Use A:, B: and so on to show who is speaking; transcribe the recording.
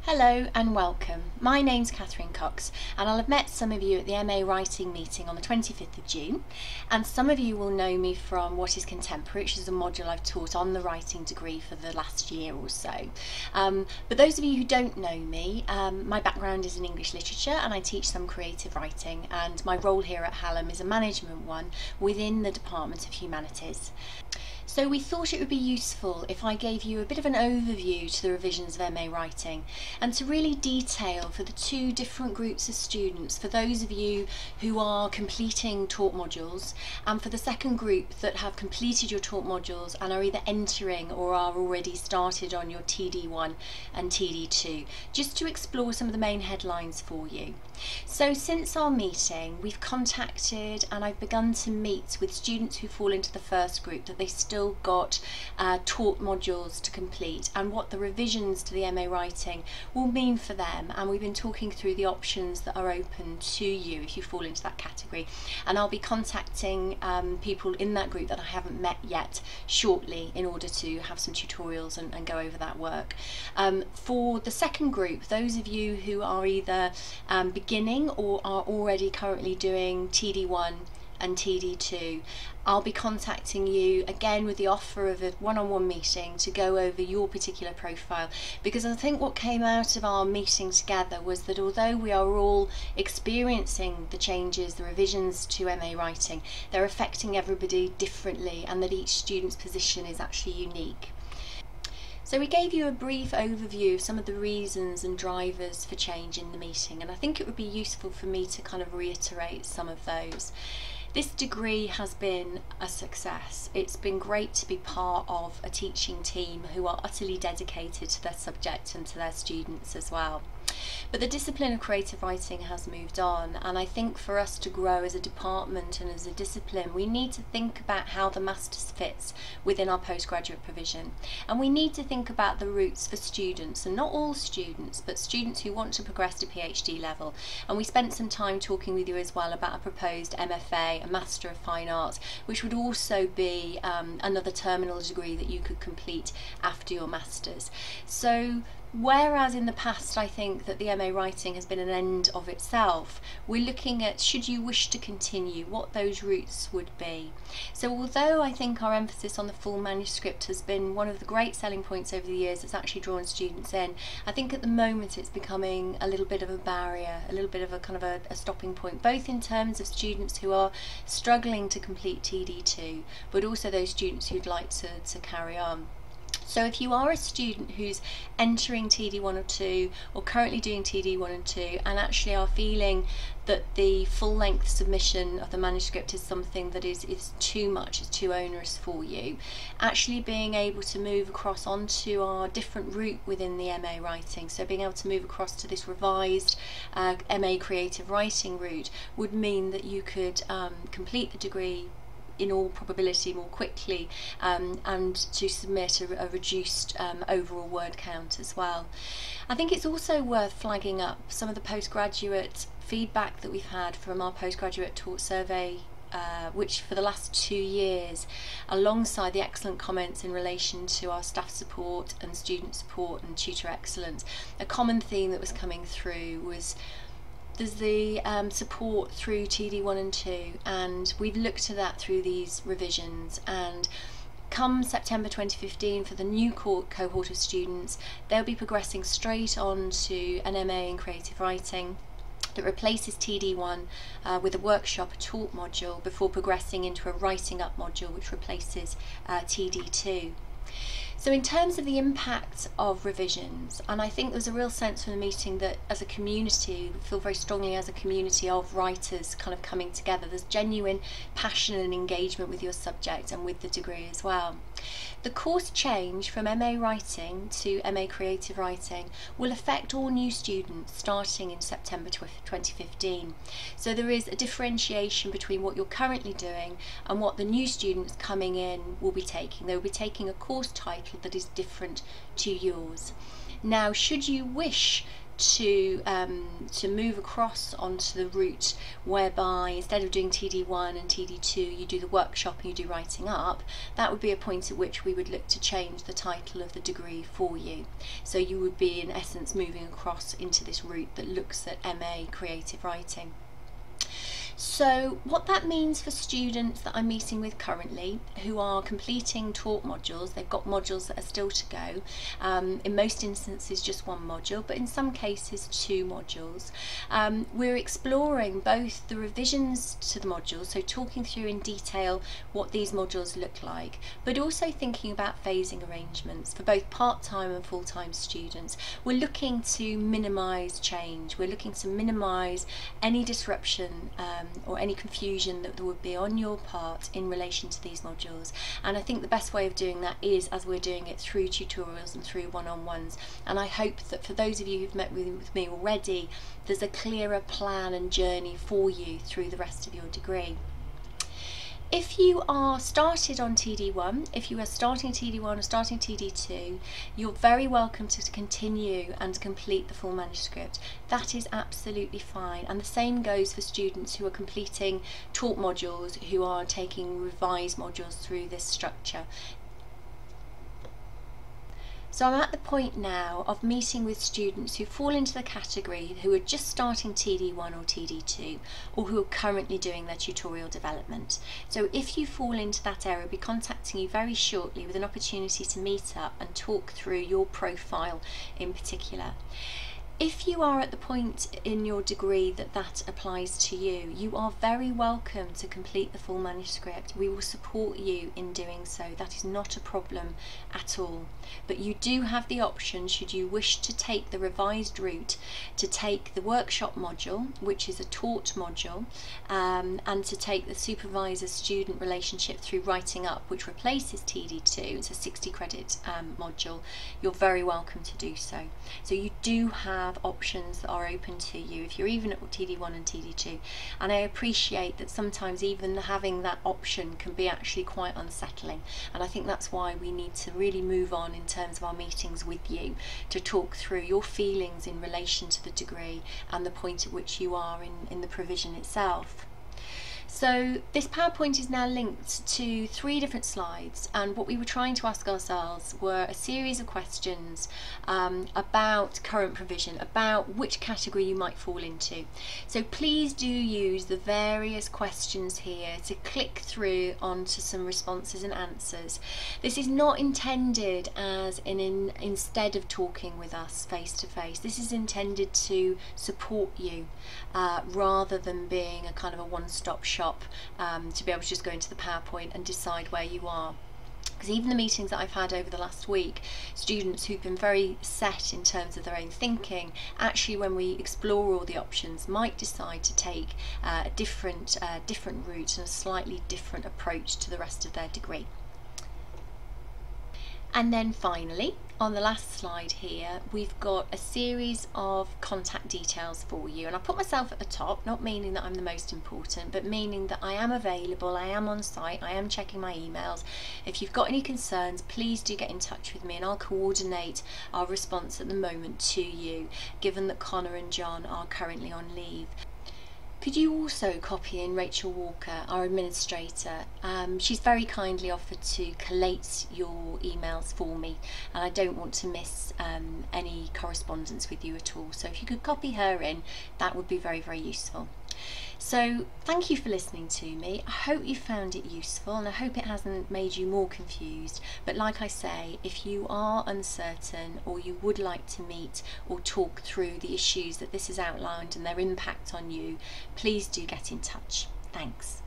A: Hello and welcome. My name's Catherine Cox and I'll have met some of you at the MA Writing meeting on the 25th of June, and some of you will know me from What is Contemporary, which is a module I've taught on the writing degree for the last year or so. But those of you who don't know me, my background is in English literature and I teach some creative writing, and my role here at Hallam is a management one within the Department of Humanities. So we thought it would be useful if I gave you a bit of an overview to the revisions of MA Writing, and to really detail for the two different groups of students, for those of you who are completing taught modules and for the second group that have completed your taught modules and are either entering or are already started on your TD1 and TD2, just to explore some of the main headlines for you. So since our meeting, we've contacted and I've begun to meet with students who fall into the first group that they still got taught modules to complete, and what the revisions to the MA Writing will mean for them. And we've been talking through the options that are open to you if you fall into that category, and I'll be contacting people in that group that I haven't met yet shortly in order to have some tutorials and go over that work. For the second group, those of you who are either beginning or are already currently doing TD1 and TD2, I'll be contacting you again with the offer of a one-on-one meeting to go over your particular profile, because I think what came out of our meeting together was that although we are all experiencing the changes, the revisions to MA Writing, they're affecting everybody differently, and that each student's position is actually unique. So we gave you a brief overview of some of the reasons and drivers for change in the meeting, and I think it would be useful for me to kind of reiterate some of those. This degree has been a success. It's been great to be part of a teaching team who are utterly dedicated to their subject and to their students as well. But the discipline of creative writing has moved on, and I think for us to grow as a department and as a discipline, we need to think about how the Masters fits within our postgraduate provision, and we need to think about the routes for students, and not all students, but students who want to progress to PhD level. And we spent some time talking with you as well about a proposed MFA, a Master of Fine Arts, which would also be another terminal degree that you could complete after your Masters. So whereas in the past I think that the MA Writing has been an end of itself, we're looking at, should you wish to continue, what those routes would be. So although I think our emphasis on the full manuscript has been one of the great selling points over the years that's actually drawn students in, I think at the moment it's becoming a little bit of a barrier, a little bit of a kind of a stopping point, both in terms of students who are struggling to complete TD2, but also those students who'd like to carry on. So if you are a student who's entering TD1 or 2, or currently doing TD1 and 2, and actually are feeling that the full-length submission of the manuscript is something that is too much, it's too onerous for you, actually being able to move across onto our different route within the MA Writing, so being able to move across to this revised MA Creative Writing route, would mean that you could complete the degree in all probability more quickly, and to submit a reduced overall word count as well. I think it's also worth flagging up some of the postgraduate feedback that we've had from our postgraduate taught survey, which for the last 2 years, alongside the excellent comments in relation to our staff support and student support and tutor excellence, a common theme that was coming through was there's the support through TD1 and 2, and we've looked at that through these revisions, and come September 2015 for the new cohort of students, they'll be progressing straight on to an MA in Creative Writing that replaces TD1 with a workshop, a taught module, before progressing into a writing up module which replaces TD2. So in terms of the impact of revisions, and I think there's a real sense from the meeting that as a community, we feel very strongly as a community of writers kind of coming together, there's genuine passion and engagement with your subject and with the degree as well. The course change from MA Writing to MA Creative Writing will affect all new students starting in September 2015. So there is a differentiation between what you're currently doing and what the new students coming in will be taking. They will be taking a course title that is different to yours. Now, should you wish to move across onto the route whereby instead of doing TD1 and TD2 you do the workshop and you do writing up, that would be a point at which we would look to change the title of the degree for you. So you would be in essence moving across into this route that looks at MA Creative Writing. So what that means for students that I'm meeting with currently who are completing taught modules, they've got modules that are still to go, in most instances just one module, but in some cases 2 modules. We're exploring both the revisions to the modules, so talking through in detail what these modules look like, but also thinking about phasing arrangements for both part-time and full-time students. We're looking to minimise change, we're looking to minimise any disruption or any confusion that there would be on your part in relation to these modules, and I think the best way of doing that is as we're doing it through tutorials and through one-on-ones, and I hope that for those of you who've met with me already, there's a clearer plan and journey for you through the rest of your degree. If you are started on TD1, if you are starting TD1 or starting TD2, you're very welcome to continue and complete the full manuscript. That is absolutely fine, and the same goes for students who are completing taught modules, who are taking revised modules through this structure. So I'm at the point now of meeting with students who fall into the category who are just starting TD1 or TD2, or who are currently doing their tutorial development. So if you fall into that area, I'll be contacting you very shortly with an opportunity to meet up and talk through your profile in particular. If you are at the point in your degree that applies to you, you are very welcome to complete the full manuscript. We will support you in doing so. That is not a problem at all. But you do have the option, should you wish to take the revised route, to take the workshop module, which is a taught module, and to take the supervisor-student relationship through writing up, which replaces TD2. It's a 60 credit module. You're very welcome to do so. So you do have options that are open to you if you're even at TD1 and TD2, and I appreciate that sometimes even having that option can be actually quite unsettling, and I think that's why we need to really move on in terms of our meetings with you to talk through your feelings in relation to the degree and the point at which you are in the provision itself. So this PowerPoint is now linked to 3 different slides, and what we were trying to ask ourselves were a series of questions about current provision, about which category you might fall into. So please do use the various questions here to click through onto some responses and answers. This is not intended as instead of talking with us face to face. This is intended to support you rather than being a kind of a one-stop shop to be able to just go into the PowerPoint and decide where you are. Because even the meetings that I've had over the last week, students who've been very set in terms of their own thinking, actually when we explore all the options might decide to take a different route and a slightly different approach to the rest of their degree. And then finally, on the last slide here, we've got a series of contact details for you, and I put myself at the top, not meaning that I'm the most important, but meaning that I am available, I am on site, I am checking my emails. If you've got any concerns, please do get in touch with me and I'll coordinate our response at the moment to you, given that Connor and John are currently on leave. Could you also copy in Rachel Walker, our administrator? She's very kindly offered to collate your emails for me, and I don't want to miss any correspondence with you at all. So if you could copy her in, that would be very, very useful. So thank you for listening to me. I hope you found it useful, and I hope it hasn't made you more confused. But like I say, if you are uncertain or you would like to meet or talk through the issues that this has outlined and their impact on you, please do get in touch. Thanks.